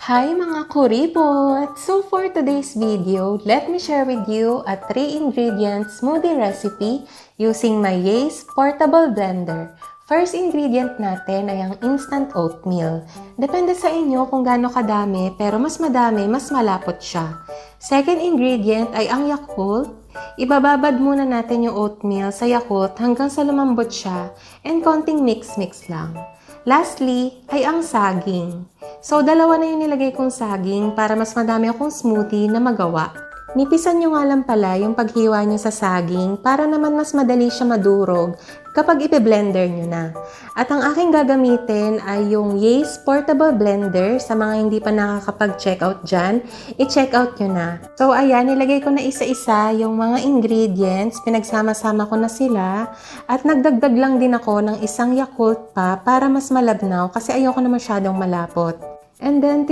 Hi mga kuripot! So for today's video, let me share with you a 3-ingredient smoothie recipe using my Yays Portable Blender. First ingredient natin ay ang instant oatmeal. Depende sa inyo kung gaano kadami, pero mas madami, mas malapot siya. Second ingredient ay ang Yakult. Ibababad muna natin yung oatmeal sa Yakult hanggang sa lumambot siya and konting mix-mix lang. Lastly, ay ang saging. So, dalawa na yung nilagay kong saging para mas madami akong smoothie na magawa. Nipisan nyo nga lang pala yung paghiwa nyo sa saging para naman mas madali siya madurog kapag ipe-blender nyo na. At ang aking gagamitin ay yung Yays Portable Blender. Sa mga hindi pa nakakapag-checkout dyan, i-checkout nyo na. So ayan, nilagay ko na isa-isa yung mga ingredients, pinagsama-sama ko na sila. At nagdagdag lang din ako ng isang Yakult pa para mas malabnaw kasi ayoko na masyadong malapot. And then,